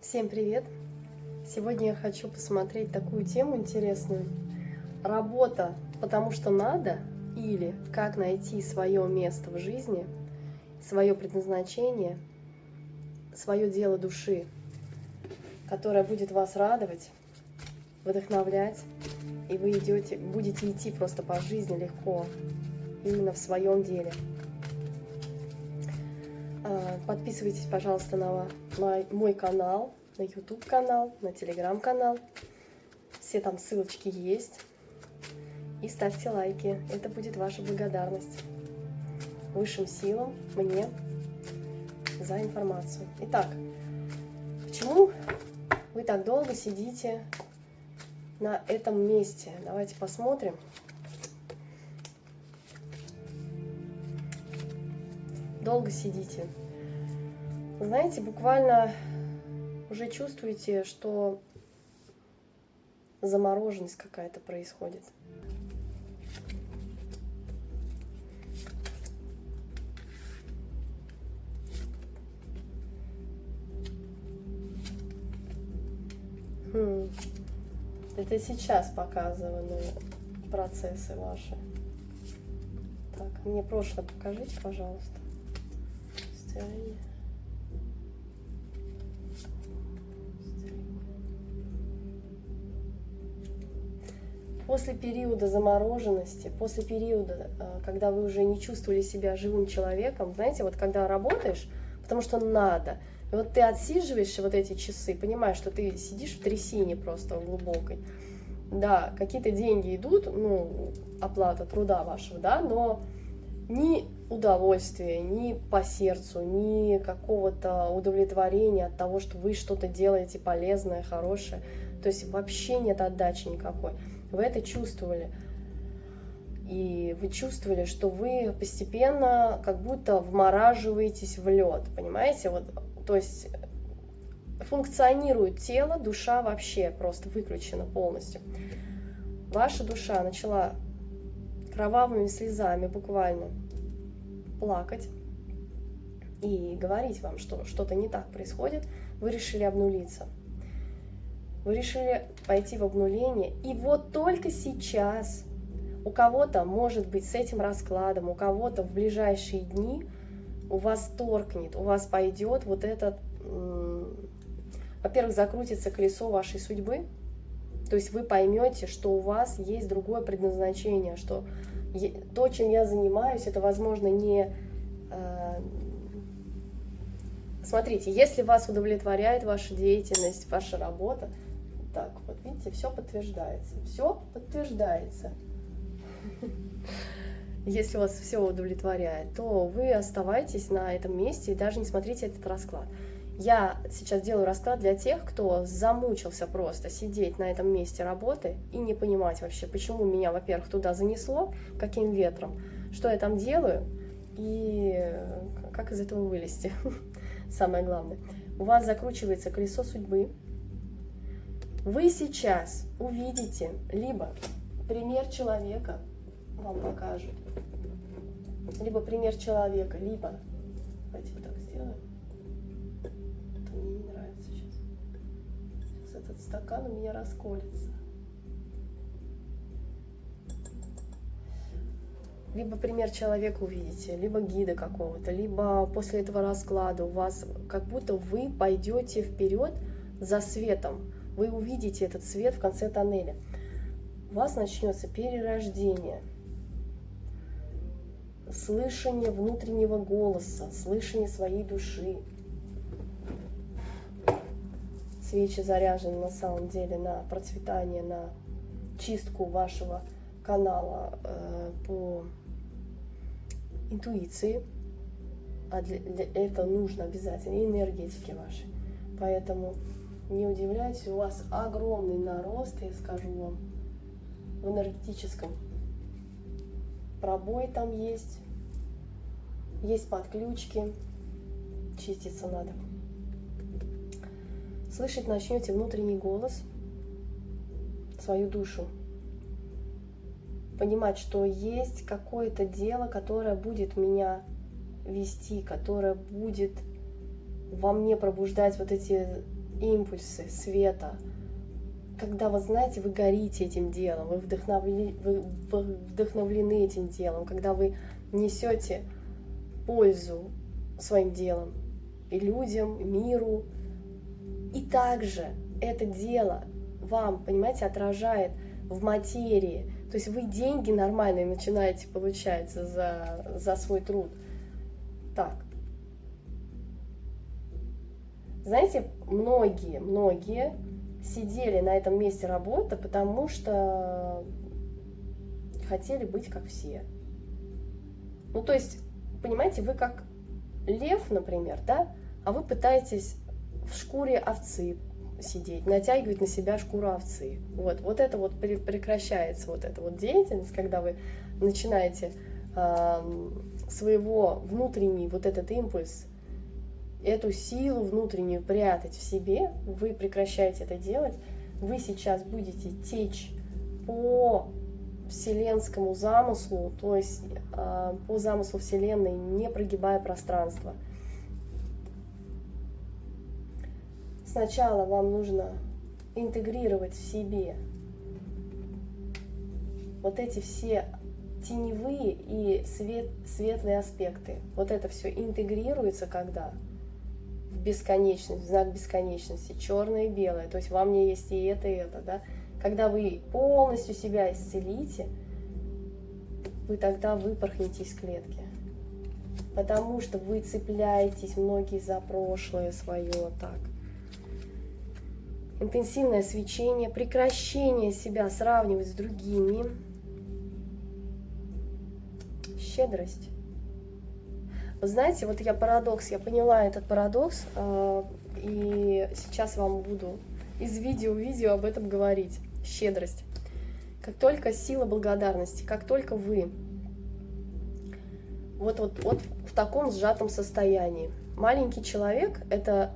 Всем привет! Сегодня я хочу посмотреть такую тему интересную. Работа потому что надо или как найти свое место в жизни, свое предназначение, свое дело души, которое будет вас радовать, вдохновлять, и вы будете идти просто по жизни легко, именно в своем деле. Подписывайтесь, пожалуйста, на мой канал, на YouTube канал, на Telegram канал. Все там ссылочки есть. И ставьте лайки. Это будет ваша благодарность высшим силам, мне, за информацию. Итак, почему вы так долго сидите на этом месте? Давайте посмотрим. Долго сидите. Знаете, буквально уже чувствуете, что замороженность какая-то происходит. Это сейчас показаны процессы ваши. Так, мне прошлое покажите, пожалуйста. Состояние. После периода замороженности, после периода, когда вы уже не чувствовали себя живым человеком, знаете, вот когда работаешь, потому что надо, и вот ты отсиживаешь вот эти часы, понимаешь, что ты сидишь в трясине просто глубокой. Да, какие-то деньги идут, ну, оплата труда вашего, да, но ни удовольствия, ни по сердцу, ни какого-то удовлетворения от того, что вы что-то делаете полезное, хорошее. То есть вообще нет отдачи никакой. Вы это чувствовали. И вы чувствовали, что вы постепенно как будто вмораживаетесь в лед, понимаете? Вот, то есть функционирует тело, душа вообще просто выключена полностью. Ваша душа начала кровавыми слезами буквально плакать и говорить вам, что что-то не так происходит. Вы решили обнулиться. Вы решили пойти в обнуление, и вот только сейчас у кого-то, может быть, с этим раскладом, у кого-то в ближайшие дни у вас торкнет, у вас пойдет вот этот, во-первых, закрутится колесо вашей судьбы, то есть вы поймете, что у вас есть другое предназначение, что то, чем я занимаюсь, это, возможно, не... Смотрите, если вас удовлетворяет ваша деятельность, ваша работа, так, вот видите, все подтверждается. Все подтверждается. Если вас все удовлетворяет, то вы оставайтесь на этом месте и даже не смотрите этот расклад. Я сейчас делаю расклад для тех, кто замучился просто сидеть на этом месте работы и не понимать вообще, почему меня, во-первых, туда занесло, каким ветром, что я там делаю и как из этого вылезти. Самое главное. У вас закручивается колесо судьбы. Вы сейчас увидите либо пример человека, вам покажут, либо пример человека, либо, давайте вот так сделаем, это мне не нравится сейчас, сейчас этот стакан у меня расколется, либо пример человека увидите, либо гида какого-то, либо после этого расклада у вас как будто вы пойдете вперед за светом. Вы увидите этот свет в конце тоннеля. У вас начнется перерождение, слышание внутреннего голоса, слышание своей души. Свечи заряжены на самом деле на процветание, на чистку вашего канала по интуиции. А для этого нужно обязательно энергетики вашей. Поэтому не удивляйтесь, у вас огромный нарост, я скажу вам, в энергетическом. Пробой там есть подключки, чиститься надо. Слышать начнете внутренний голос, свою душу. Понимать, что есть какое-то дело, которое будет меня вести, которое будет во мне пробуждать вот эти импульсы света, когда, вот знаете, вы горите этим делом, вы вдохновлены этим делом, когда вы несете пользу своим делом и людям, и миру. И также это дело вам, понимаете, отражает в материи. То есть вы деньги нормальные начинаете получать за свой труд. Так. Знаете, многие сидели на этом месте работы, потому что хотели быть как все. Ну, то есть, понимаете, вы как лев, например, да, а вы пытаетесь в шкуре овцы сидеть, натягивать на себя шкуру овцы. Вот это вот прекращается, вот эта вот деятельность, когда вы начинаете своего внутренний вот этот импульс, эту силу внутреннюю прятать в себе, вы прекращаете это делать, вы сейчас будете течь по вселенскому замыслу, то есть по замыслу Вселенной, не прогибая пространство. Сначала вам нужно интегрировать в себе вот эти все теневые и светлые аспекты. Вот это все интегрируется когда? В бесконечность, в знак бесконечности, черное и белое. То есть во мне есть и это, да? Когда вы полностью себя исцелите, вы тогда выпорхнете из клетки. Потому что вы цепляетесь, многие, за прошлое свое, так. Интенсивное свечение, прекращение себя сравнивать с другими, щедрость. Вы знаете, вот я поняла этот парадокс, и сейчас вам буду из видео в видео об этом говорить. Щедрость. Как только сила благодарности, как только вы вот в таком сжатом состоянии. Маленький человек – это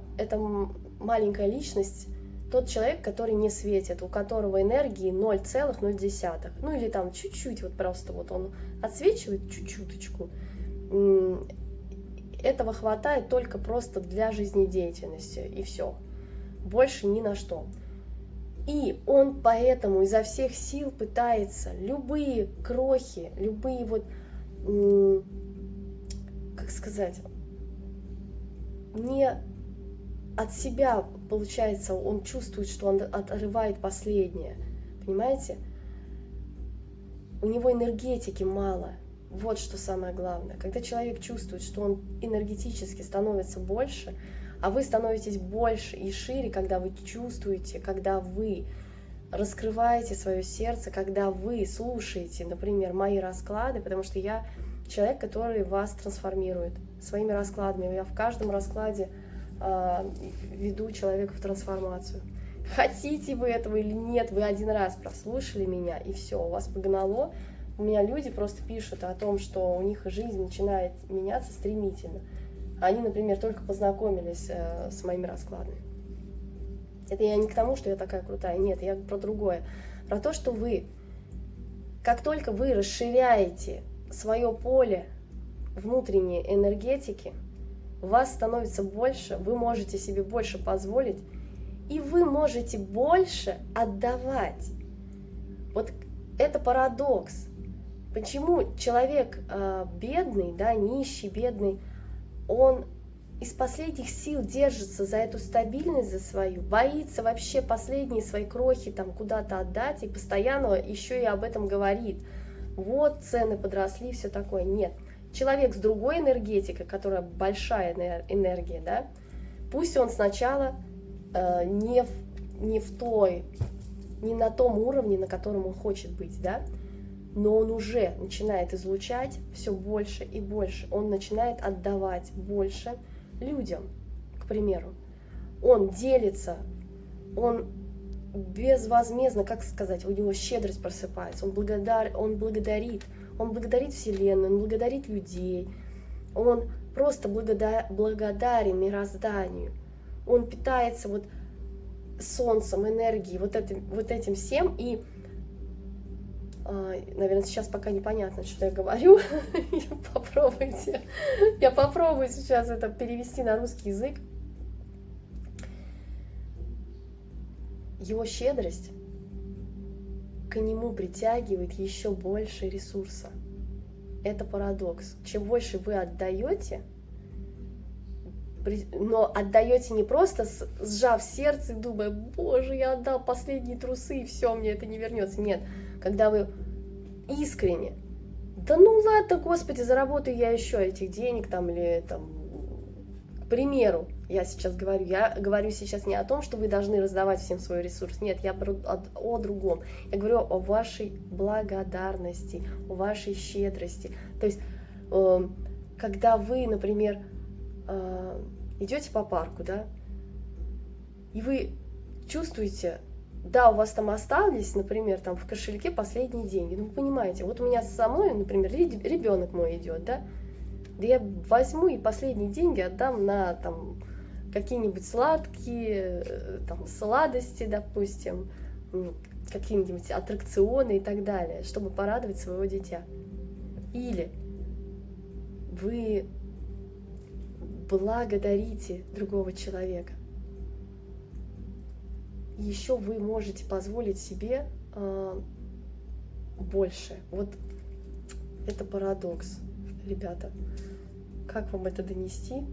маленькая личность, тот человек, который не светит, у которого энергии 0,0. Ну или там чуть-чуть, вот просто вот он отсвечивает чуть-чуточку. Этого хватает только просто для жизнедеятельности, и все. Больше ни на что. И он поэтому изо всех сил пытается любые крохи, любые вот, как сказать, не от себя, получается, он чувствует, что он отрывает последнее. Понимаете? У него энергетики мало. Вот что самое главное. Когда человек чувствует, что он энергетически становится больше, а вы становитесь больше и шире, когда вы чувствуете, когда вы раскрываете свое сердце, когда вы слушаете, например, мои расклады, потому что я человек, который вас трансформирует своими раскладами. Я в каждом раскладе веду человека в трансформацию. Хотите вы этого или нет, вы один раз прослушали меня, и все, у вас погнало. У меня люди просто пишут о том, что у них жизнь начинает меняться стремительно. Они, например, только познакомились с моими раскладами. Это я не к тому, что я такая крутая, нет, я про другое. Про то, что вы, как только вы расширяете свое поле внутренней энергетики, вас становится больше, вы можете себе больше позволить, и вы можете больше отдавать. Вот это парадокс. Почему человек бедный, да, нищий, бедный, он из последних сил держится за эту стабильность, за свою, боится вообще последние свои крохи там куда-то отдать и постоянно еще и об этом говорит. Вот цены подросли, все такое. Нет. Человек с другой энергетикой, которая большая энергия, да, пусть он сначала не на том уровне, на котором он хочет быть, да, но он уже начинает излучать все больше и больше. Он начинает отдавать больше людям, к примеру. Он делится, он безвозмездно, как сказать, у него щедрость просыпается, он благодарит Вселенную, он благодарит людей, он просто благодарен мирозданию, он питается вот солнцем, энергией, вот этим всем, и, наверное, сейчас пока непонятно, что я говорю, я попробую сейчас это перевести на русский язык. его щедрость к нему притягивает еще больше ресурса. Это парадокс. Чем больше вы отдаете, но отдаете не просто сжав сердце и думая: боже, я отдал последние трусы, и все, мне это не вернется. Нет, когда вы искренне: да ну ладно, Господи, заработаю я еще этих денег там, или там, к примеру, я говорю сейчас не о том, что вы должны раздавать всем свой ресурс, нет, я говорю о другом, я говорю о вашей благодарности, о вашей щедрости. То есть, когда вы, например, идете по парку, да, и вы чувствуете, да, у вас там остались, например, там в кошельке последние деньги, ну, вы понимаете, вот у меня самой, например, ребенок мой идет, да я возьму и последние деньги отдам на там какие-нибудь сладкие, там, сладости, допустим, какие-нибудь аттракционы и так далее, чтобы порадовать своего дитя. Или вы благодарите другого человека. Еще вы можете позволить себе больше. Вот это парадокс, ребята. Как вам это донести?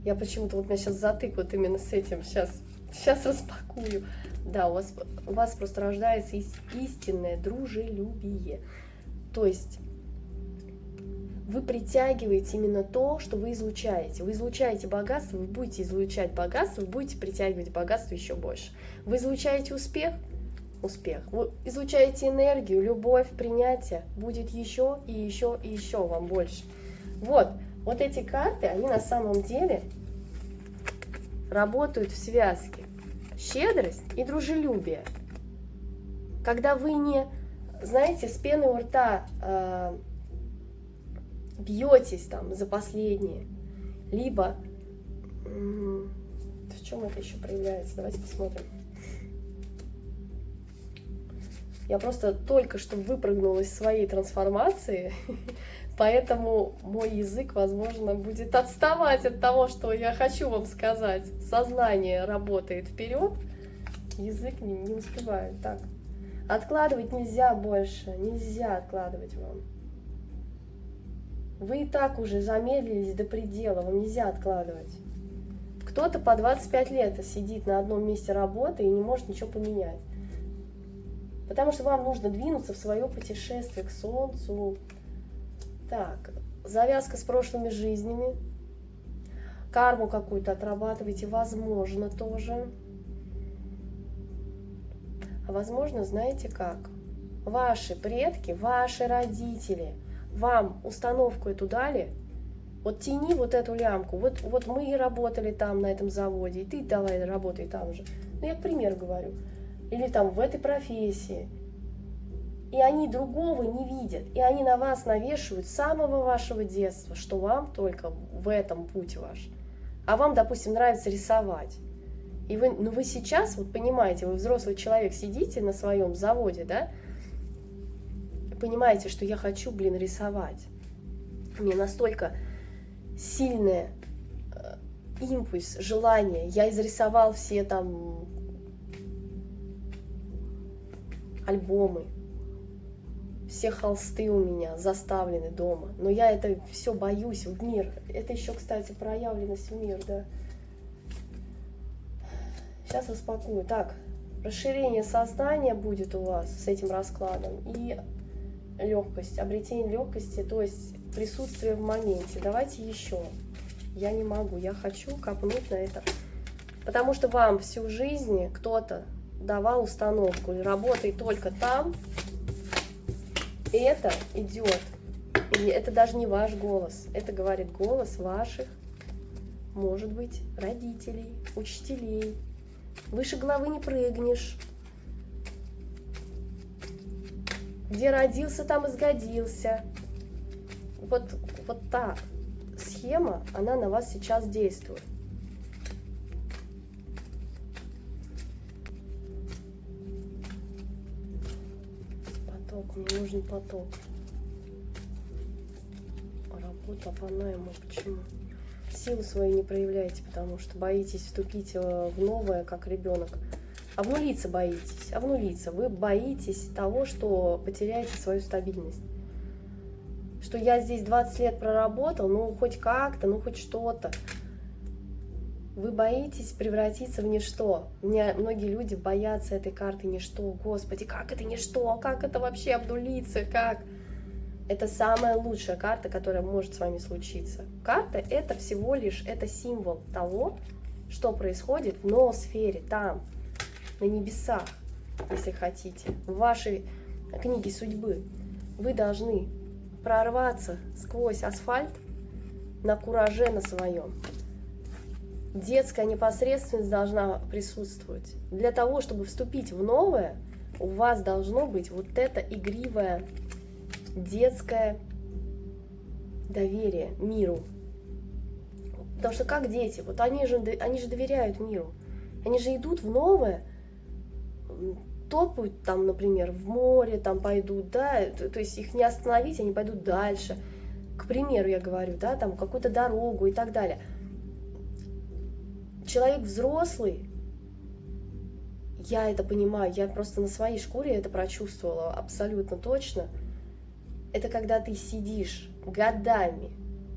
Я почему-то, вот меня сейчас затык вот именно с этим. Сейчас распакую. Да, у вас просто рождается истинное дружелюбие. То есть вы притягиваете именно то, что вы излучаете. Вы излучаете богатство, вы будете излучать богатство, вы будете притягивать богатство еще больше. Вы излучаете успех, вы излучаете энергию, любовь, принятие, будет еще и еще и еще вам больше. Вот эти карты, они на самом деле работают в связке. Щедрость и дружелюбие. Когда вы не, знаете, с пеной у рта бьетесь там за последние, либо в чем это еще проявляется? Давайте посмотрим. Я просто только что выпрыгнула из своей трансформации, поэтому мой язык, возможно, будет отставать от того, что я хочу вам сказать. Сознание работает вперед, язык не успевает. Так, откладывать нельзя больше, нельзя откладывать вам. Вы и так уже замедлились до предела, вам нельзя откладывать. Кто-то по 25 лет сидит на одном месте работы и не может ничего поменять. Потому что вам нужно двинуться в свое путешествие к Солнцу. Так, завязка с прошлыми жизнями. Карму какую-то отрабатываете, возможно, тоже. А возможно, знаете как? Ваши предки, ваши родители вам установку эту дали. Вот тяни вот эту лямку. Вот мы и работали там, на этом заводе, и ты давай работай там же. Ну, я к примеру говорю. Или там в этой профессии. И они другого не видят. И они на вас навешивают с самого вашего детства, что вам только в этом путь ваш. А вам, допустим, нравится рисовать. И вы сейчас, вот понимаете, вы взрослый человек, сидите на своем заводе, да, понимаете, что я хочу, рисовать. Мне настолько сильный импульс, желание. Я изрисовал все там альбомы, все холсты у меня заставлены дома, но я это все боюсь в мир. Это еще, кстати, проявленность в мир, да. Сейчас распакую. Так, расширение сознания будет у вас с этим раскладом и легкость, обретение легкости, то есть присутствие в моменте. Давайте еще. Я не могу, я хочу копнуть на это, потому что вам всю жизнь кто-то давал установку, работай только там, и это идет. И это даже не ваш голос, это говорит голос ваших, может быть, родителей, учителей. Выше головы не прыгнешь. Где родился, там и сгодился. Вот та схема, она на вас сейчас действует. Мне нужен поток. Работа по найму. Почему? Силу свою не проявляете, потому что боитесь вступить в новое, как ребенок. Обнулиться боитесь, обнулиться. Вы боитесь того, что потеряете свою стабильность. Что я здесь 20 лет проработал, ну хоть как-то, ну хоть что-то. Вы боитесь превратиться в ничто. Многие люди боятся этой карты ничто. Господи, как это ничто? Как это вообще обнулиться? Как? Это самая лучшая карта, которая может с вами случиться. Карта — это всего лишь, это символ того, что происходит в ноосфере, там, на небесах, если хотите, в вашей книге судьбы. Вы должны прорваться сквозь асфальт на кураже на своем. Детская непосредственность должна присутствовать. Для того, чтобы вступить в новое, у вас должно быть вот это игривое детское доверие миру. Потому что как дети, вот они же доверяют миру. Они же идут в новое, топают там, например, в море, там пойдут, да, то есть их не остановить, они пойдут дальше. К примеру, я говорю, да, там какую-то дорогу и так далее. Человек взрослый, я это понимаю, я просто на своей шкуре это прочувствовала абсолютно точно. Это когда ты сидишь годами,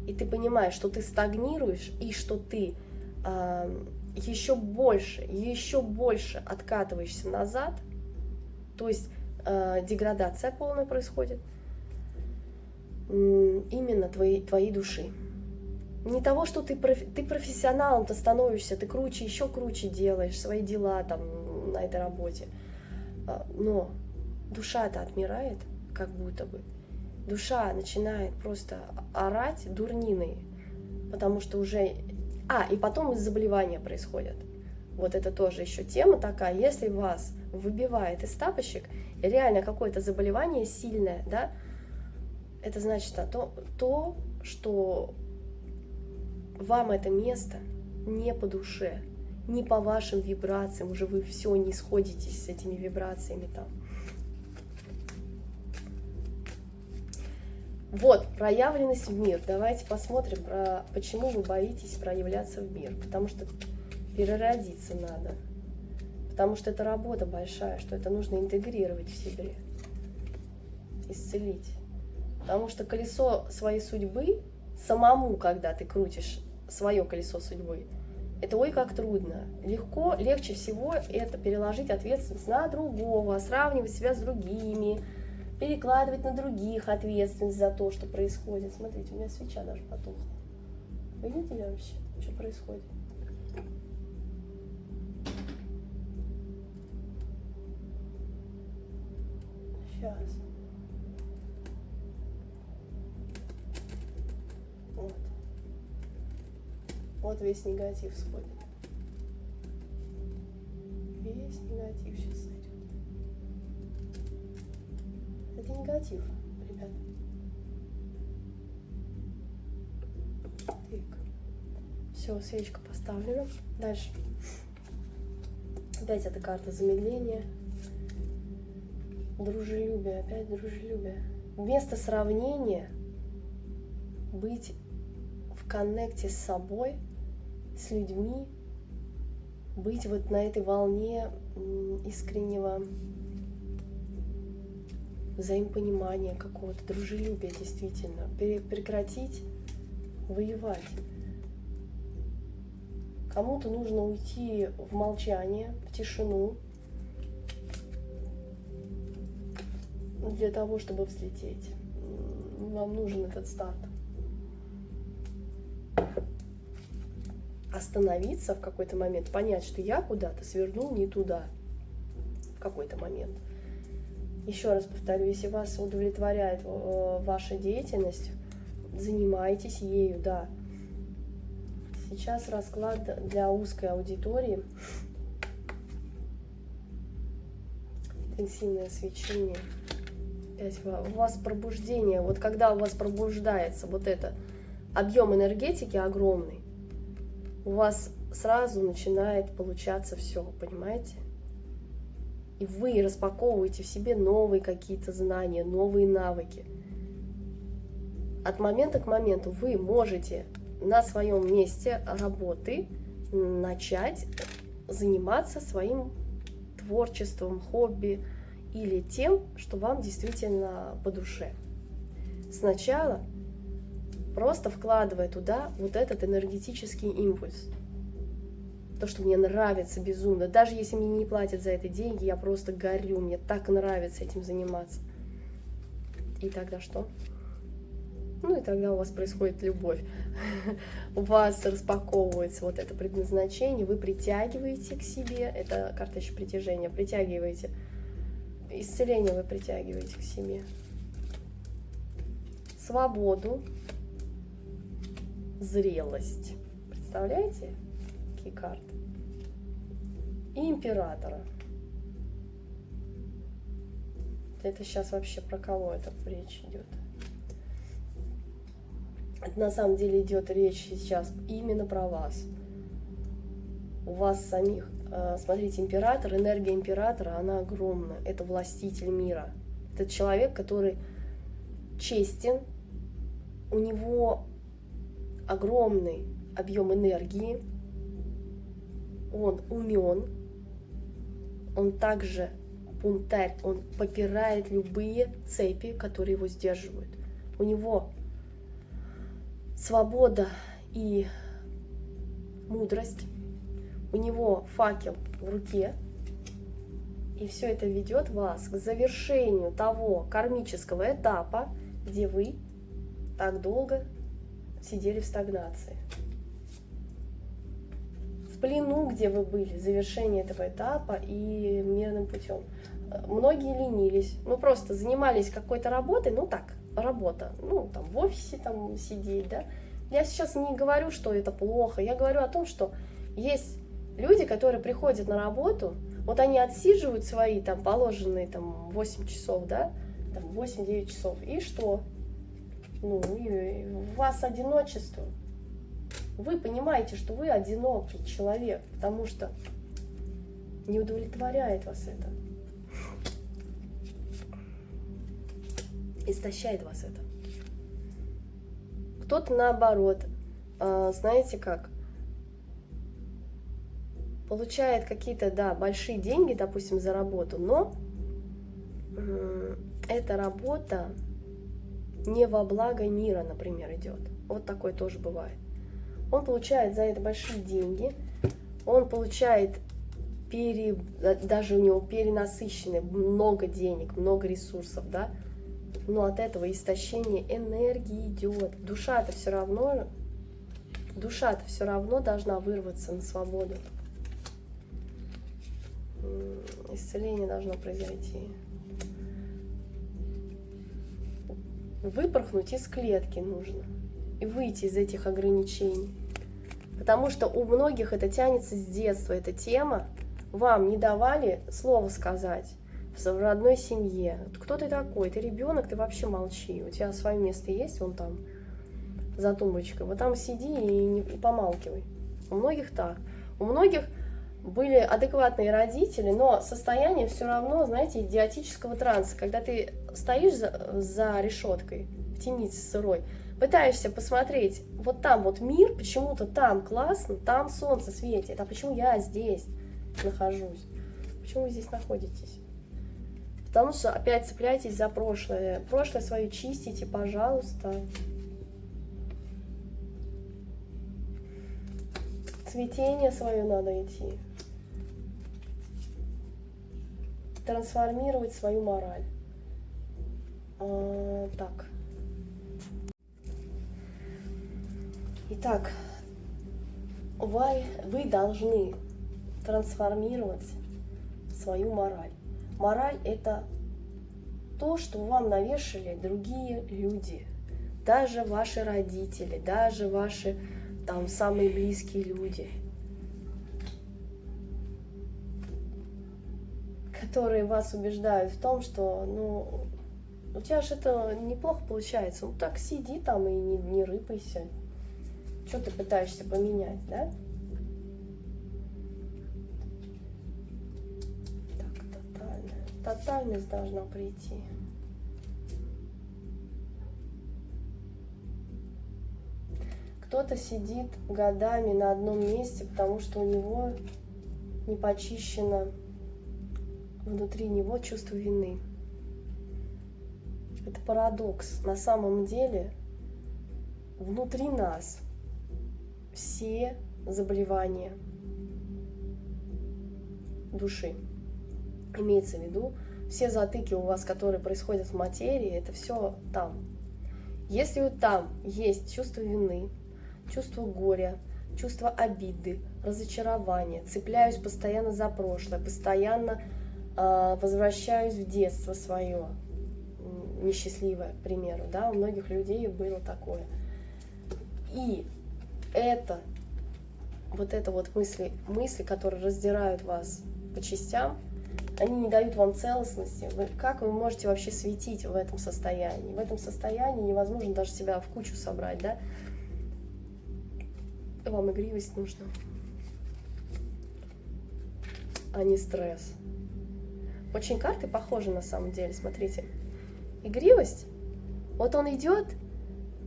и ты понимаешь, что ты стагнируешь, и что ты еще больше откатываешься назад, то есть деградация полная происходит именно твоей души. Не того, что ты профессионалом-то становишься, ты круче, еще круче делаешь свои дела там на этой работе, но душа-то отмирает, как будто бы. Душа начинает просто орать дурниной, потому что уже... и потом заболевания происходят. Вот это тоже еще тема такая. Если вас выбивает из тапочек, реально какое-то заболевание сильное, да, это значит то, что вам это место не по душе, не по вашим вибрациям, уже вы все не сходитесь с этими вибрациями там. Вот, проявленность в мир. Давайте посмотрим, почему вы боитесь проявляться в мир. Потому что переродиться надо. Потому что это работа большая, что это нужно интегрировать в себе, исцелить. Потому что колесо своей судьбы, самому, когда ты крутишь свое колесо судьбы, это ой как трудно. Легче всего это переложить ответственность на другого, сравнивать себя с другими, перекладывать на других ответственность за то, что происходит. Смотрите, у меня свеча даже потухла. Вы видели вообще, что происходит? Сейчас. Вот. Вот весь негатив сходит. Весь негатив сейчас сойдет. Это негатив, ребят. Так. Все, свечка поставлена. Дальше. Опять эта карта замедления. Дружелюбие, опять дружелюбие. Вместо сравнения быть в коннекте с собой, с людьми, быть вот на этой волне искреннего взаимопонимания какого-то, дружелюбия действительно. Прекратить воевать. Кому-то нужно уйти в молчание, в тишину, для того, чтобы взлететь. Вам нужен этот старт. Остановиться в какой-то момент, понять, что я куда-то свернул не туда в какой-то момент. Еще раз повторю, если вас удовлетворяет ваша деятельность, занимайтесь ею, да. Сейчас расклад для узкой аудитории. Интенсивное свечение. Опять у вас пробуждение. Вот когда у вас пробуждается вот это, объем энергетики огромный, у вас сразу начинает получаться все, понимаете? И вы распаковываете в себе новые какие-то знания, новые навыки. От момента к моменту вы можете на своем месте работы начать заниматься своим творчеством, хобби или тем, что вам действительно по душе. Сначала просто вкладывая туда вот этот энергетический импульс. То, что мне нравится безумно. Даже если мне не платят за это деньги, я просто горю, мне так нравится этим заниматься. И тогда что? Ну и тогда у вас происходит любовь. У вас распаковывается вот это предназначение, вы притягиваете к себе, это карта еще притяжения, притягиваете, исцеление вы притягиваете к себе. Свободу, зрелость. Представляете, какие карты? И императора. Это сейчас вообще про кого это речь идет? Это на самом деле идет речь сейчас именно про вас. У вас самих. Смотрите, император, энергия императора, она огромная. Это властитель мира. Это человек, который честен. У него огромный объем энергии. Он умен. Он также бунтарь. Он попирает любые цепи, которые его сдерживают. У него свобода и мудрость. У него факел в руке. И все это ведет вас к завершению того кармического этапа, где вы так долго сидели в стагнации. В плену, где вы были, завершение этого этапа и мирным путем. Многие ленились, ну просто занимались какой-то работой, ну так, работа, ну там в офисе там сидеть, да. Я сейчас не говорю, что это плохо, я говорю о том, что есть люди, которые приходят на работу, вот они отсиживают свои там положенные там 8 часов, да, там 8-9 часов, и что? Ну, и у вас одиночество. Вы понимаете, что вы одинокий человек, потому что не удовлетворяет вас это. Истощает вас это. Кто-то наоборот, знаете как, получает какие-то, да, большие деньги, допустим, за работу, но эта работа не во благо мира, например, идет. Вот такое тоже бывает. Он получает за это большие деньги, он получает, даже у него перенасыщенный, много денег, много ресурсов, да, но от этого истощение энергии идет. Душа-то все равно должна вырваться на свободу. Исцеление должно произойти. Выпорхнуть из клетки нужно и выйти из этих ограничений. Потому что у многих это тянется с детства, эта тема. Вам не давали слово сказать в родной семье. Кто ты такой? Ты ребенок, ты вообще молчи. У тебя свое место есть, вон там, за тумбочкой. Вот там сиди и помалкивай. У многих так. У многих были адекватные родители, но состояние все равно, знаете, идиотического транса, когда ты стоишь за решеткой в темнице сырой, пытаешься посмотреть, вот там вот мир, почему-то там классно, там солнце светит, а почему я здесь нахожусь? Почему вы здесь находитесь? Потому что опять цепляйтесь за прошлое. Прошлое свое чистите, пожалуйста. Цветение свое надо идти. Трансформировать свою мораль. Так. Итак, вы должны трансформировать свою мораль. Мораль – это то, что вам навешали другие люди. Даже ваши родители, даже ваши там самые близкие люди, которые вас убеждают в том, что, ну, у тебя же это неплохо получается, ну так сиди там и не рыпайся. Что ты пытаешься поменять, да? Так, тотальность должна прийти. Кто-то сидит годами на одном месте, потому что у него не почищена внутри него чувство вины. Это парадокс. На самом деле внутри нас все заболевания души. Имеется в виду, все затыки у вас, которые происходят в материи, это все там. Если вот там есть чувство вины, чувство горя, чувство обиды, разочарования, цепляюсь постоянно за прошлое, постоянно возвращаюсь в детство свое, несчастливое, к примеру, да, у многих людей было такое. И это вот мысли, которые раздирают вас по частям, они не дают вам целостности. Как вы можете вообще светить в этом состоянии? В этом состоянии невозможно даже себя в кучу собрать, да? Вам игривость нужна, а не стресс. Очень карты похожи на самом деле, смотрите. Игривость, вот он идет,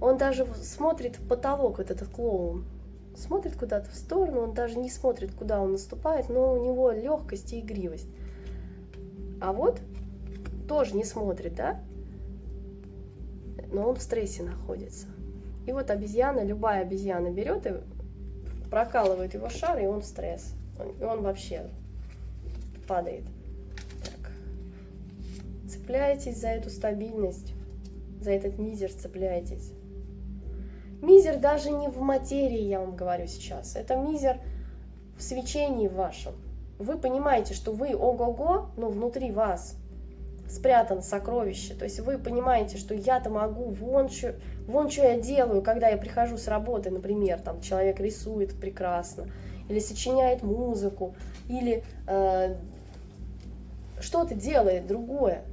он даже смотрит в потолок, вот этот клоун, смотрит куда-то в сторону, он даже не смотрит, куда он наступает, но у него легкость и игривость. А вот тоже не смотрит, да? Но он в стрессе находится. И вот обезьяна, любая обезьяна берет и прокалывает его шар, и он в стресс. И он вообще падает. Так. Цепляйтесь за эту стабильность, за этот мизер цепляйтесь. Мизер даже не в материи, я вам говорю сейчас. Это мизер в свечении вашем. Вы понимаете, что вы ого-го, но внутри вас спрятано сокровище. То есть вы понимаете, что я-то могу, вон что я делаю, когда я прихожу с работы, например, там человек рисует прекрасно, или сочиняет музыку, или что-то делает другое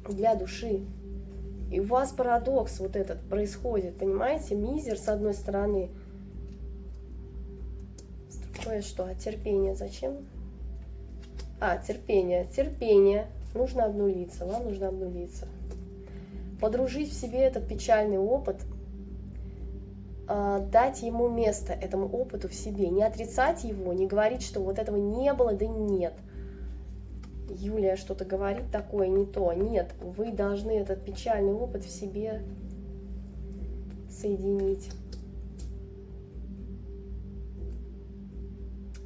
для души. И у вас парадокс вот этот происходит, понимаете? Мизер, с одной стороны, кое-что, а терпение зачем? Терпение. Нужно обнулиться, вам нужно обнулиться. Подружить в себе этот печальный опыт, дать ему место, этому опыту в себе. Не отрицать его, не говорить, что вот этого не было, да нет. Юлия что-то говорит такое, не то. Нет, вы должны этот печальный опыт в себе соединить.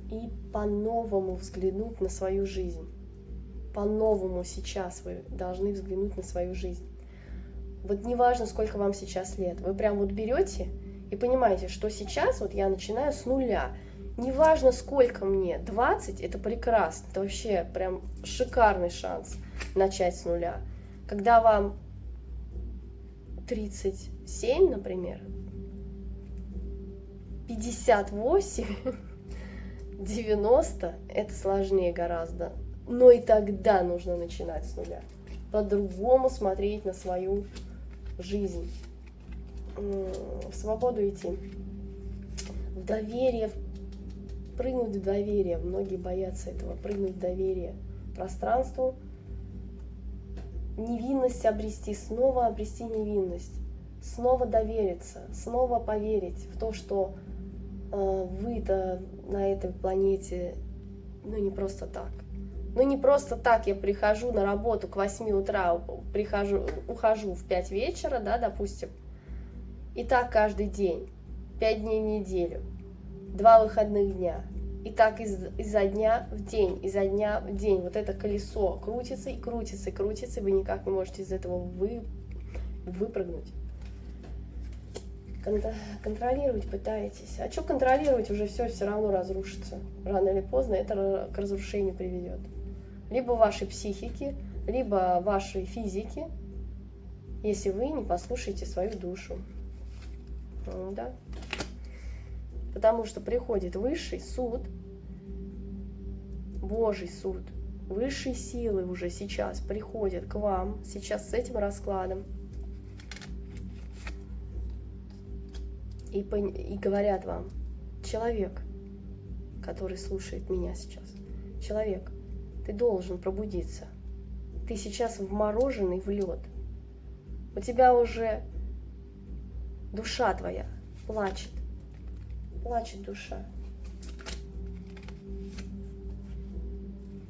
И по-новому взглянуть на свою жизнь. По-новому сейчас вы должны взглянуть на свою жизнь. Вот неважно, сколько вам сейчас лет, вы прям вот берете и понимаете, что сейчас вот я начинаю с нуля. Неважно, сколько мне, 20 – это прекрасно, это вообще прям шикарный шанс начать с нуля. Когда вам 37, например, 58, 90 – это сложнее гораздо. Но и тогда нужно начинать с нуля. По-другому смотреть на свою жизнь. В свободу идти. В доверие. Прыгнуть в доверие. Многие боятся этого. Прыгнуть в доверие пространству. Невинность обрести. Снова обрести невинность. Снова довериться. Снова поверить в то, что вы-то на этой планете, не просто так. Не просто так я прихожу на работу к 8 утра, ухожу в 5 вечера, да, допустим. И так каждый день, 5 дней в неделю, 2 выходных дня. И так изо дня в день, изо дня в день. Вот это колесо крутится и крутится и крутится, и вы никак не можете из этого выпрыгнуть. Контролировать пытаетесь. А что контролировать, уже все равно разрушится. Рано или поздно это к разрушению приведет. Либо вашей психики, либо вашей физики, если вы не послушаете свою душу. Да? Потому что приходит высший суд, Божий суд, высшие силы уже сейчас приходят к вам, сейчас с этим раскладом, и говорят вам: человек, который слушает меня сейчас, человек, ты должен пробудиться. Ты сейчас вмороженный в лед. У тебя уже душа твоя плачет. Плачет душа.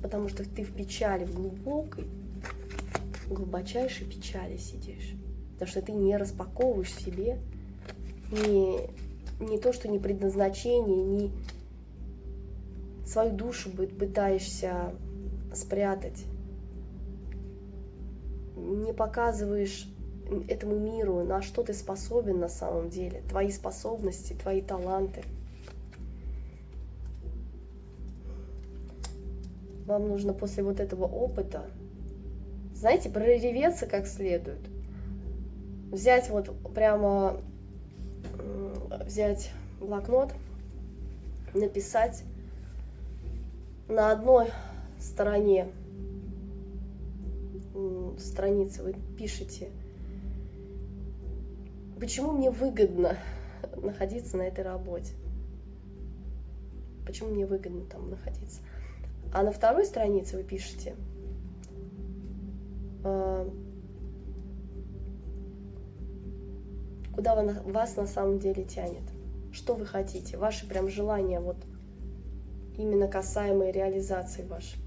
Потому что ты в печали, в глубокой, глубочайшей печали сидишь. Потому что ты не распаковываешь в себе не то, что не предназначение, не свою душу пытаешься спрятать. Не показываешь этому миру, на что ты способен на самом деле, твои способности, твои таланты. Вам нужно после вот этого опыта, знаете, прореветься как следует. Взять вот прямо, взять блокнот, написать на одной стороне страницы вы пишете, почему мне выгодно находиться на этой работе, почему мне выгодно там находиться. А на второй странице вы пишете, куда вас на самом деле тянет, что вы хотите, ваши прям желания, вот именно касаемые реализации вашей.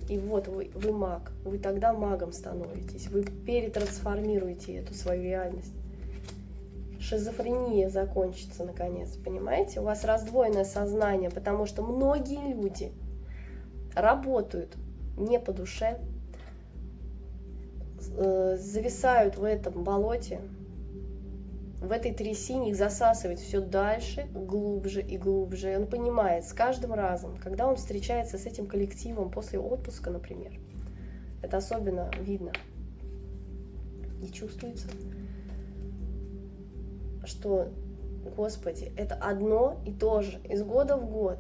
И вот вы маг, вы тогда магом становитесь, вы перетрансформируете эту свою реальность. Шизофрения закончится наконец, понимаете? У вас раздвоенное сознание, потому что многие люди работают не по душе, зависают в этом болоте, в этой трясине, их засасывает все дальше, глубже и глубже. И он понимает с каждым разом, когда он встречается с этим коллективом после отпуска, например, это особенно видно и чувствуется, что, Господи, это одно и то же, из года в год.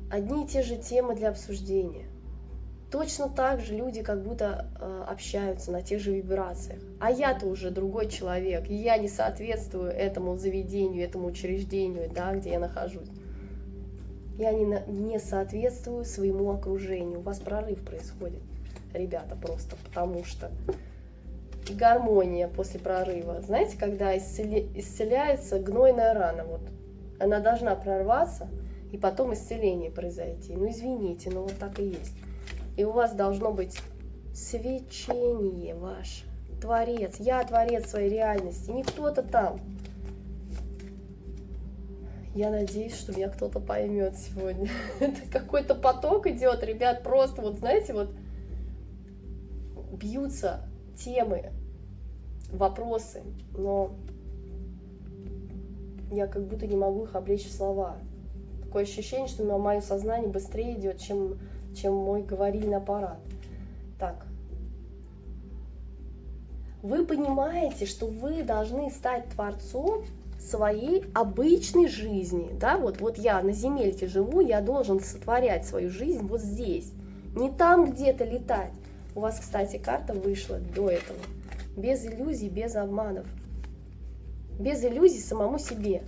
Одни и те же темы для обсуждения. Точно так же люди как будто общаются на тех же вибрациях. А я-то уже другой человек, и я не соответствую этому заведению, этому учреждению, да, где я нахожусь. Я не соответствую своему окружению. У вас прорыв происходит, ребята, просто потому что гармония после прорыва. Знаете, когда исцеляется гнойная рана, вот она должна прорваться, и потом исцеление произойти. Ну извините, но вот так и есть. И у вас должно быть свечение ваше, творец. Я творец своей реальности, не кто-то там. Я надеюсь, что меня кто-то поймет сегодня. Это какой-то поток идет, ребят, просто вот знаете, вот бьются темы, вопросы, но я как будто не могу их облечь в слова. Такое ощущение, что мое сознание быстрее идет, чем мой говорильный аппарат. Так. Вы понимаете, что вы должны стать творцом своей обычной жизни. Да? Вот я на земельке живу, я должен сотворять свою жизнь вот здесь. Не там где-то летать. У вас, кстати, карта вышла до этого. Без иллюзий, без обманов. Без иллюзий самому себе.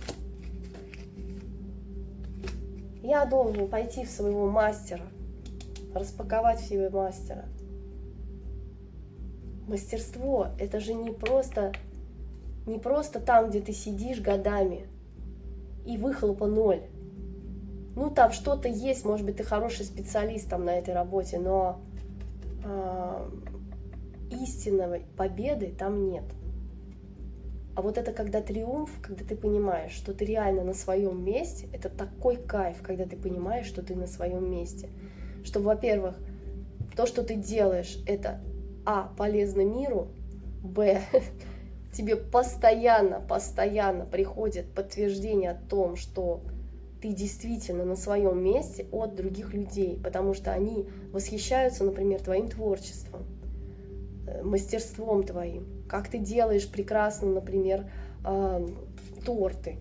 Я должен пойти в своего мастера, распаковать в себе мастера. Мастерство – это же не просто там, где ты сидишь годами и выхлопа ноль. Ну, там что-то есть, может быть, ты хороший специалист там на этой работе, но истинной победы там нет. А вот это когда триумф, когда ты понимаешь, что ты реально на своем месте, это такой кайф, когда ты понимаешь, что ты на своем месте. Что, во-первых, то, что ты делаешь, это полезно миру, тебе постоянно приходит подтверждение о том, что ты действительно на своем месте от других людей, потому что они восхищаются, например, твоим творчеством, мастерством твоим, как ты делаешь прекрасно, например, торты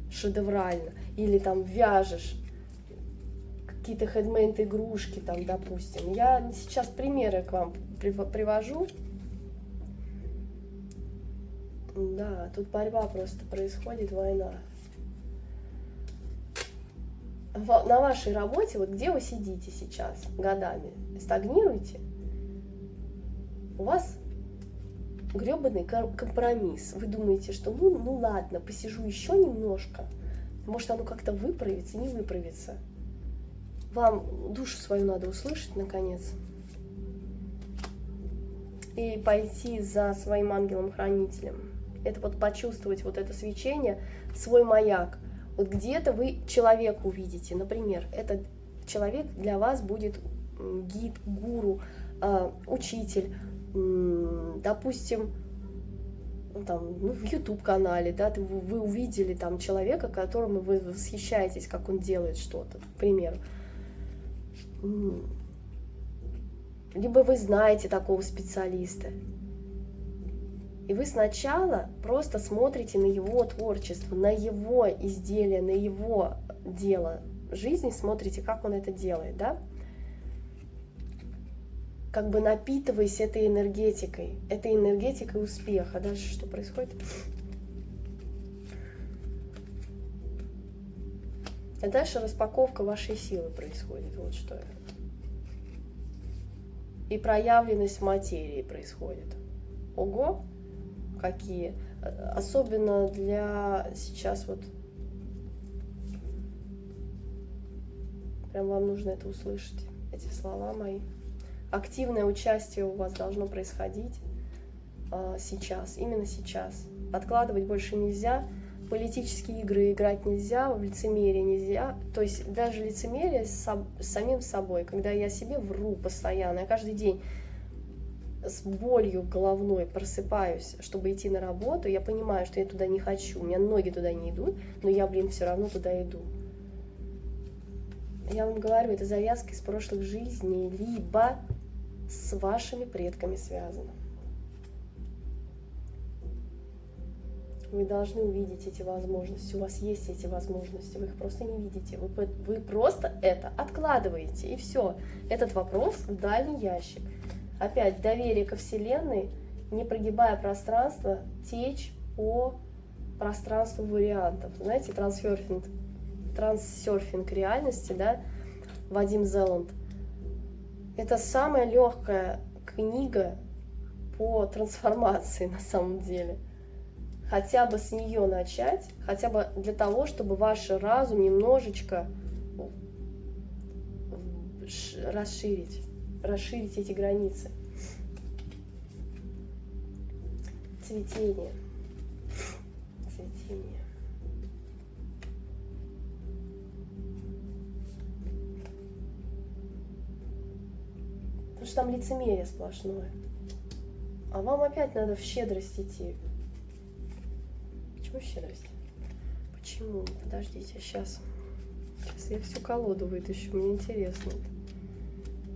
шедеврально, или там вяжешь какие-то хендмейд игрушки, там, допустим. Я сейчас примеры к вам привожу. Да, тут борьба просто происходит, война. На вашей работе, вот где вы сидите сейчас годами, стагнируете, у вас гребаный компромисс. Вы думаете, что ну ладно, посижу еще немножко, может оно как-то выправится, не выправится. Вам душу свою надо услышать, наконец, и пойти за своим ангелом-хранителем. Это вот почувствовать вот это свечение, свой маяк. Вот где-то вы человека увидите, например, этот человек для вас будет гид, гуру, учитель, допустим, там, ну, в YouTube-канале, да, вы увидели там человека, которому вы восхищаетесь, как он делает что-то, к примеру. Либо вы знаете такого специалиста. И вы сначала просто смотрите на его творчество, на его изделие, на его дело жизни, смотрите, как он это делает, да? Как бы напитываясь этой энергетикой успеха. Дальше что происходит? А дальше распаковка вашей силы происходит, вот что. И проявленность материи происходит. Ого, какие! Особенно для сейчас вот. Прям вам нужно это услышать, эти слова мои. Активное участие у вас должно происходить сейчас, именно сейчас. Откладывать больше нельзя. Политические игры играть нельзя, в лицемерие нельзя. То есть даже лицемерие с самим собой, когда я себе вру постоянно, я каждый день с болью головной просыпаюсь, чтобы идти на работу, я понимаю, что я туда не хочу, у меня ноги туда не идут, но я, все равно туда иду. Я вам говорю, это завязка из прошлых жизней, либо с вашими предками связано. Вы должны увидеть эти возможности. У вас есть эти возможности, вы их просто не видите. Вы просто это откладываете, и все. Этот вопрос в дальний ящик. Опять доверие ко Вселенной, не прогибая пространство, течь по пространству вариантов. Знаете, трансерфинг реальности, да, Вадим Зеланд. Это самая легкая книга по трансформации на самом деле. Хотя бы с нее начать, хотя бы для того, чтобы ваш разум немножечко расширить эти границы. Цветение. Потому что там лицемерие сплошное. А вам опять надо в щедрость идти. Почему щедрость? Почему? Подождите, сейчас я всю колоду вытащу, мне интересно.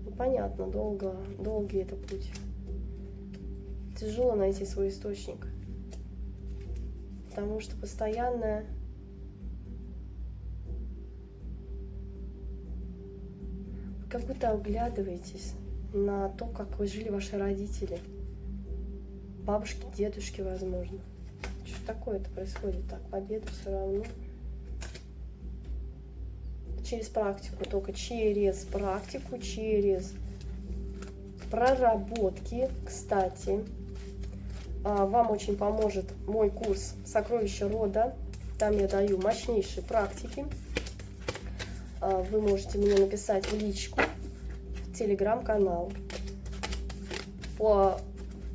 Ну, понятно, долгий это путь. Тяжело найти свой источник. Потому что постоянно как будто оглядываетесь на то, как вы жили ваши родители, бабушки, дедушки, возможно. Что такое-то происходит? Так, победа все равно. Через практику, только через практику, через проработки. Кстати, вам очень поможет мой курс «Сокровища рода». Там я даю мощнейшие практики. Вы можете мне написать в личку, в телеграм-канал. По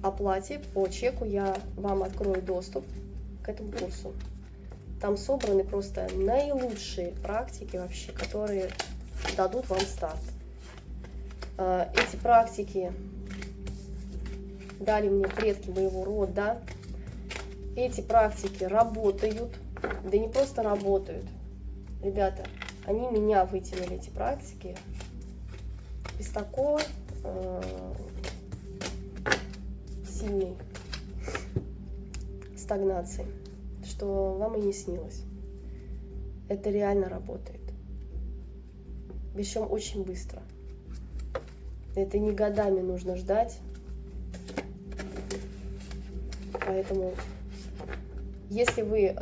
оплате, по чеку я вам открою доступ к этому курсу. Там собраны просто наилучшие практики вообще, которые дадут вам старт. Эти практики дали мне предки моего рода. Эти практики работают. Да не просто работают. Ребята, они меня вытянули, эти практики, из такой сильной стагнации, что вам и не снилось. Это реально работает. Причем очень быстро. Это не годами нужно ждать. Поэтому, если вы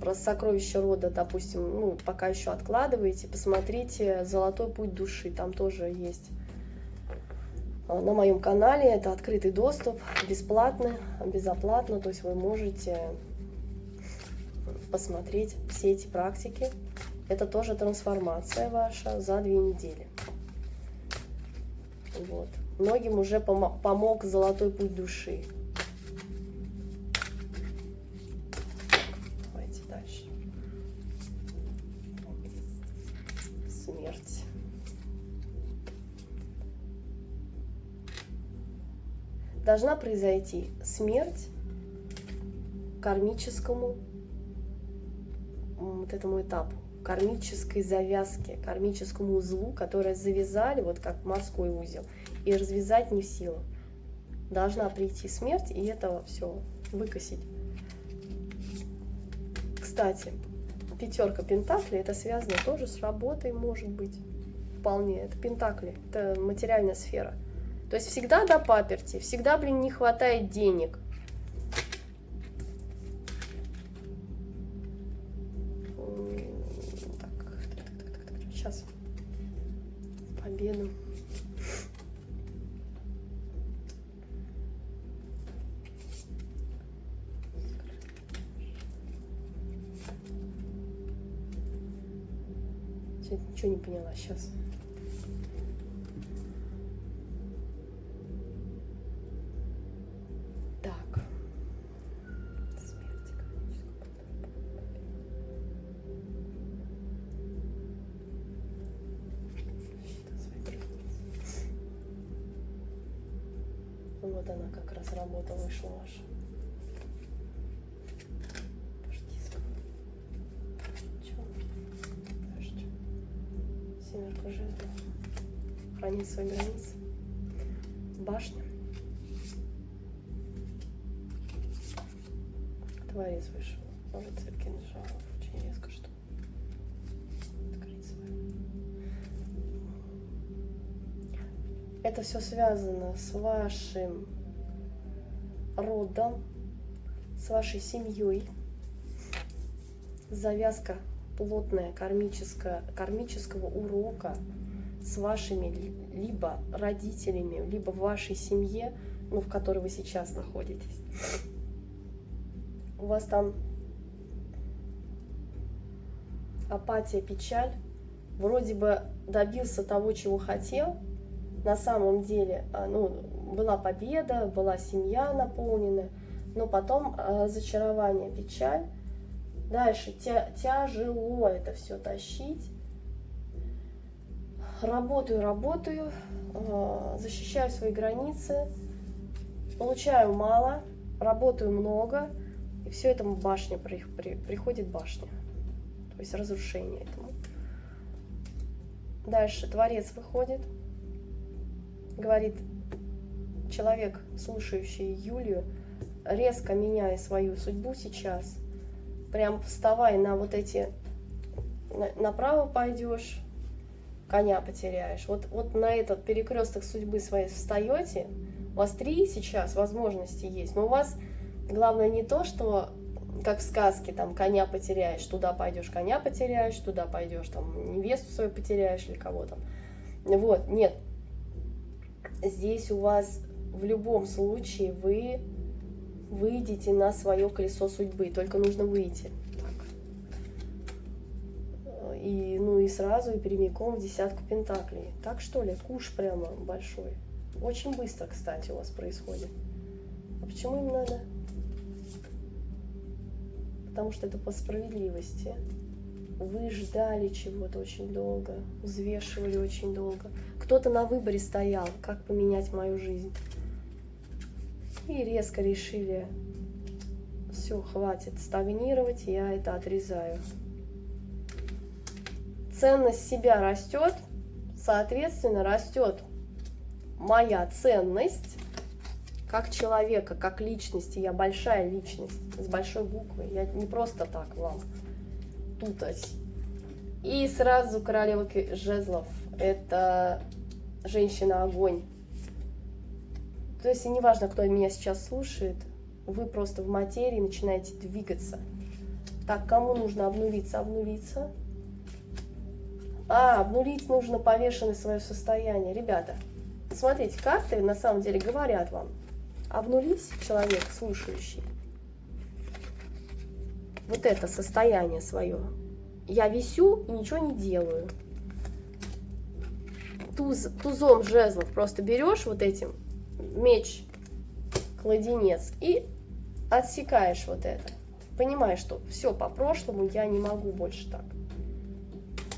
про сокровища рода, допустим, ну, пока еще откладываете, посмотрите «Золотой путь души». Там тоже есть на моем канале. Это открытый доступ, бесплатно, безоплатно. То есть вы можете посмотреть все эти практики Это тоже трансформация ваша за 2 недели. Вот. Многим уже помог золотой путь души. Давайте дальше. Смерть. Должна произойти смерть кармическому вот этому этапу, кармической завязке, кармическому узлу, который завязали, вот как морской узел, и развязать не в силу. Должна прийти смерть и это все выкосить. Кстати, 5 пентаклей, это связано тоже с работой, может быть, вполне. Это пентакли, это материальная сфера. То есть всегда до паперти, всегда, блин, не хватает денег. Сейчас. Победу. Ничего не поняла сейчас. Так. Вот она как раз работа вышла ваша. Семерка жезлов. Хранить свои границы. Башня. Творец вышел. Рыцарь кинжалов. Очень резко что. Открыть свою. Это все связано с вашим родом, с вашей семьей. Завязка плотная кармического урока с вашими либо родителями, либо в вашей семье, ну, в которой вы сейчас находитесь. У вас там апатия, печаль. Вроде бы добился того, чего хотел. На самом деле, ну, была победа, была семья наполненная, но потом разочарование, печаль. Дальше тяжело это все тащить. Работаю, защищаю свои границы, получаю мало, работаю много, и все этому башня приходит башня, то есть разрушение этому. Дальше Творец выходит, говорит: человек, слушающий Юлию, резко меняя свою судьбу сейчас, прям вставай на вот эти, направо пойдешь, коня потеряешь. Вот на этот перекресток судьбы своей встаете. У вас 3 сейчас возможности есть, но у вас главное не то, что как в сказке, там, коня потеряешь, туда пойдешь, коня потеряешь, туда пойдешь, там, невесту свою потеряешь или кого там. Вот, нет. Здесь у вас в любом случае вы выйдете на свое колесо судьбы, только нужно выйти. И, ну и сразу, и прямиком в 10 пентаклей. Так что ли? Куш прямо большой. Очень быстро, кстати, у вас происходит. А почему им надо? Потому что это по справедливости. Вы ждали чего-то очень долго, взвешивали очень долго. Кто-то на выборе стоял, как поменять мою жизнь. И резко решили: все, хватит стагнировать, я это отрезаю. Ценность себя растет, соответственно, растет моя ценность как человека, как личности. Я большая личность, с большой буквы. Я не просто так вам тутась. И сразу королева жезлов. Это женщина-огонь. То есть, неважно, кто меня сейчас слушает, вы просто в материи начинаете двигаться. Так, кому нужно обнулиться? Обнулиться. Обнулить нужно повешенное свое состояние. Ребята, смотрите, карты на самом деле говорят вам: обнулись, человек слушающий, вот это состояние свое, я висю и ничего не делаю. Тузом жезлов просто берешь вот этим меч, кладенец и отсекаешь вот это. Понимаешь, что все по прошлому, я не могу больше так.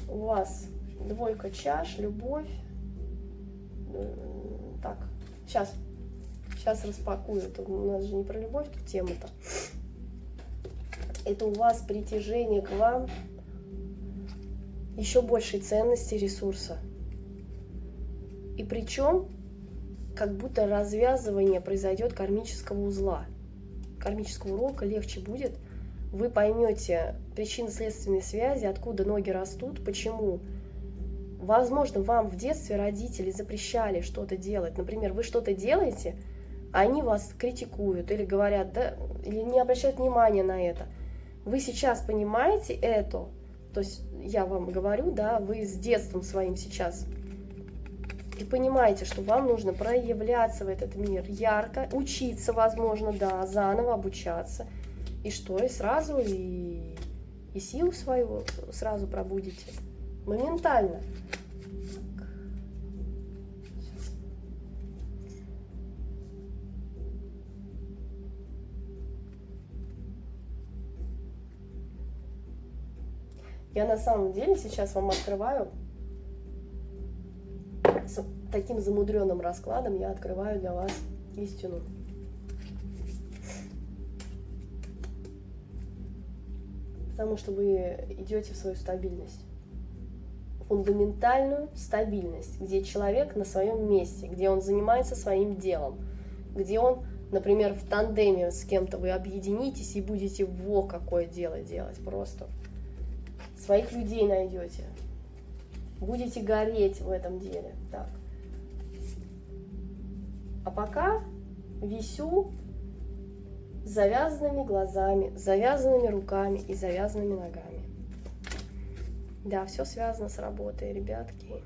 У вас двойка чаш, любовь. Так, сейчас распакую. Это у нас же не про любовь, тут тема-то. Это у вас притяжение к вам еще большей ценности ресурса. И причем, как будто развязывание произойдет кармического узла. Кармического урока легче будет. Вы поймете причинно-следственные связи, откуда ноги растут, почему. Возможно, вам в детстве родители запрещали что-то делать. Например, вы что-то делаете, а они вас критикуют или говорят, да, или не обращают внимания на это. Вы сейчас понимаете это, то есть я вам говорю, да, вы с детством своим сейчас, и понимаете, что вам нужно проявляться в этот мир ярко, учиться, возможно, да, заново обучаться. И что, и сразу, и силу свою сразу пробудите. Моментально. Я на самом деле сейчас вам открываю, с таким замудренным раскладом я открываю для вас истину. Потому что вы идете в свою стабильность. Фундаментальную стабильность, где человек на своем месте, где он занимается своим делом, где он, например, в тандеме с кем-то вы объединитесь и будете во какое дело делать просто. Своих людей найдете. Будете гореть в этом деле. Так. А пока висю с завязанными глазами, с завязанными руками и завязанными ногами. Да, все связано с работой, ребятки.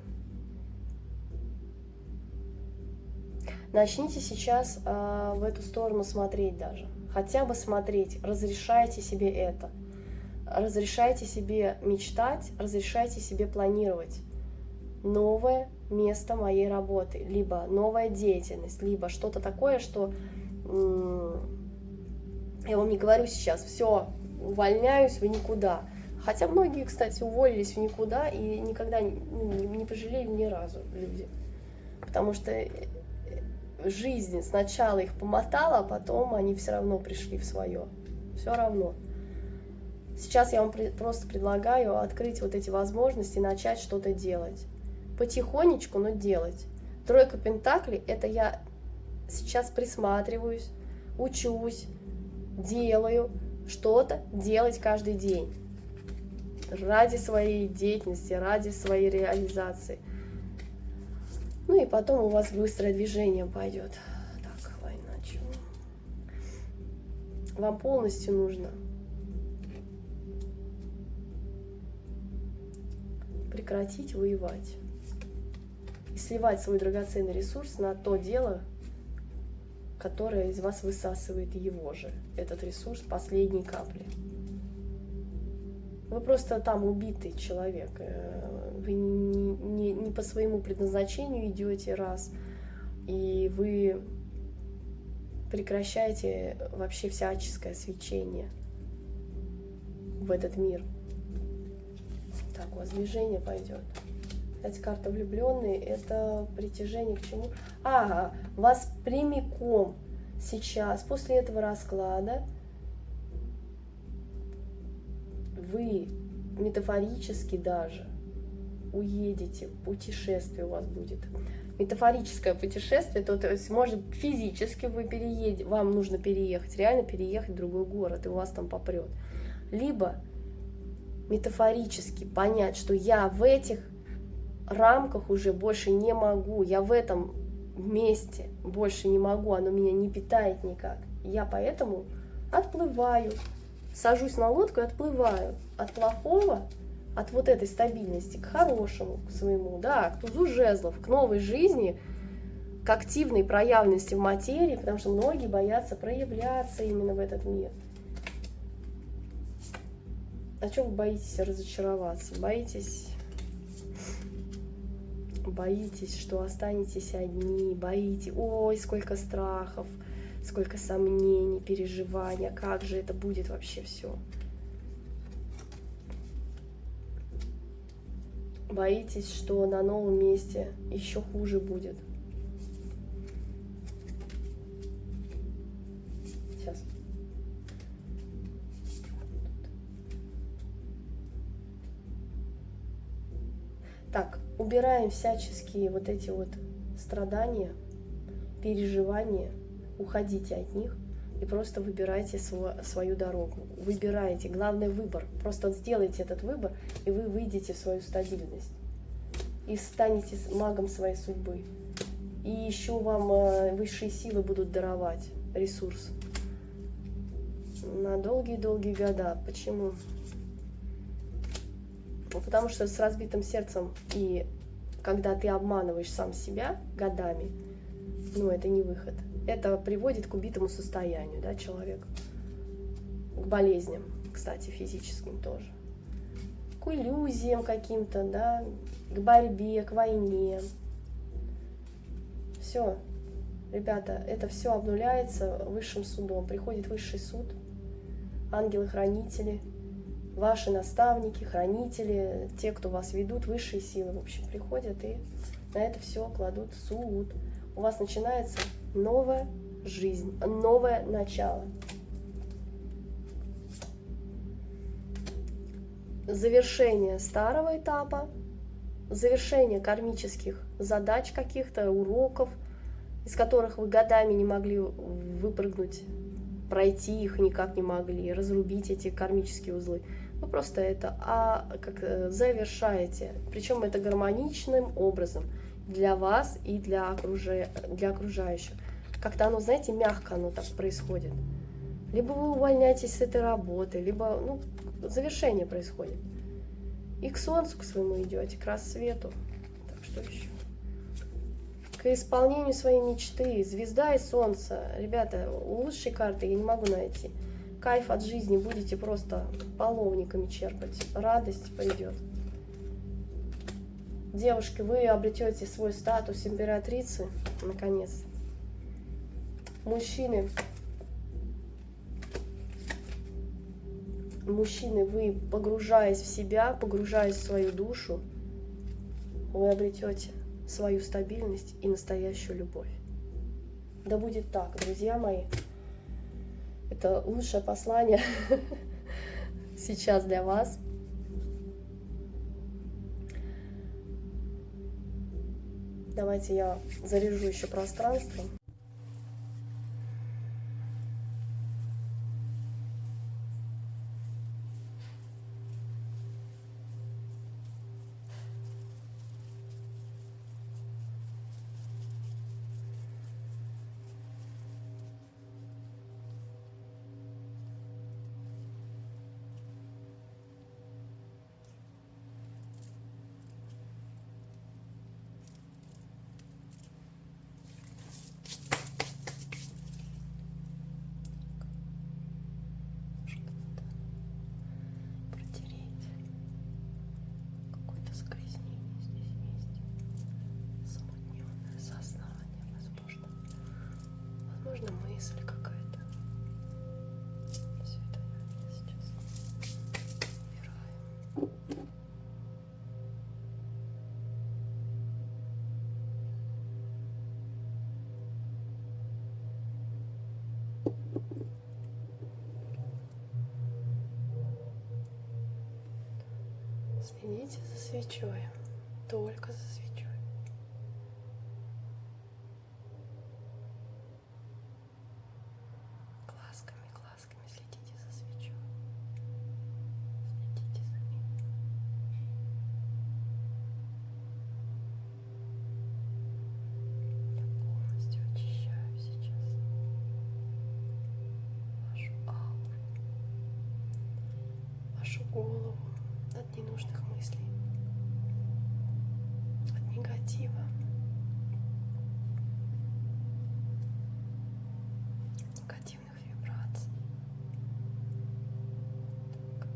Начните сейчас в эту сторону смотреть даже. Хотя бы смотреть. Разрешайте себе это. Разрешайте себе мечтать, разрешайте себе планировать новое место моей работы, либо новая деятельность, либо что-то такое, что я вам не говорю сейчас, все, увольняюсь в никуда. Хотя многие, кстати, уволились в никуда и никогда не пожалели ни разу люди. Потому что жизнь сначала их помотала, а потом они все равно пришли в свое. Все равно. Сейчас я вам просто предлагаю открыть вот эти возможности и начать что-то делать. Потихонечку, но делать. Тройка пентаклей – это я сейчас присматриваюсь, учусь, делаю что-то, делать каждый день. Ради своей деятельности, ради своей реализации. Ну и потом у вас быстрое движение пойдет. Так, война, чего? Вам полностью нужно прекратить воевать и сливать свой драгоценный ресурс на то дело, которое из вас высасывает его же, этот ресурс последней капли. Вы просто там убитый человек, вы не по своему предназначению идете, раз, и вы прекращаете вообще всяческое свечение в этот мир. Так, у вас движение пойдет. Кстати, карта влюбленные — это притяжение к чему? Ага, вас прямиком сейчас, после этого расклада, вы метафорически даже уедете, путешествие у вас будет. Метафорическое путешествие, то есть, может, физически вы переедете, вам нужно переехать, реально переехать в другой город, и у вас там попрет. Либо метафорически понять, что я в этих рамках уже больше не могу, я в этом месте больше не могу, оно меня не питает никак. Я поэтому отплываю, сажусь на лодку и отплываю от плохого, от вот этой стабильности к хорошему, к своему, да, к тузу жезлов, к новой жизни, к активной проявленности в материи, потому что многие боятся проявляться именно в этот мир. А что вы боитесь разочароваться? Боитесь, что останетесь одни, боитесь, ой, сколько страхов, сколько сомнений, переживаний, а как же это будет вообще все? Боитесь, что на новом месте еще хуже будет. Сейчас. Так, убираем всяческие вот эти вот страдания, переживания, уходите от них и просто выбирайте свою дорогу. Выбирайте, главный выбор. Просто сделайте этот выбор, и вы выйдете в свою стабильность. И станете магом своей судьбы. И еще вам высшие силы будут даровать ресурс на долгие-долгие года. Почему? Потому что с разбитым сердцем, и когда ты обманываешь сам себя годами, ну, это не выход. Это приводит к убитому состоянию, да, человека. К болезням, кстати, физическим тоже. К иллюзиям каким-то, да, к борьбе, к войне. Все, ребята, это все обнуляется высшим судом. Приходит высший суд, ангелы-хранители, ваши наставники, хранители, те, кто вас ведут, высшие силы, в общем, приходят и на это все кладут суд. У вас начинается новая жизнь, новое начало. Завершение старого этапа, завершение кармических задач каких-то, уроков, из которых вы годами не могли выпрыгнуть, пройти их никак не могли, разрубить эти кармические узлы. Вы просто это завершаете, причем это гармоничным образом для вас и для окружающих. Как-то оно, знаете, мягко оно так происходит. Либо вы увольняетесь с этой работы, либо, ну, завершение происходит. И к солнцу к своему идете, к рассвету. Так, что еще? К исполнению своей мечты. Звезда и солнце. Ребята, лучшие карты я не могу найти. Кайф от жизни будете просто половниками черпать. Радость придет. Девушки, вы обретете свой статус императрицы, наконец. Мужчины, вы, погружаясь в себя, погружаясь в свою душу, вы обретете свою стабильность и настоящую любовь. Да будет так, друзья мои. Это лучшее послание сейчас для вас. Давайте я заряжу еще пространство. Возможно, мысль какая-то. Все это я сейчас убираю. Следите за свечой, только за свечой. Глазками следите за свечой. Следите за ней. Я полностью очищаю сейчас вашу ауру, вашу голову от ненужных мыслей, от негатива, негативных вибраций. Так.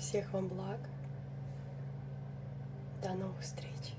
Всех вам благ. До новых встреч.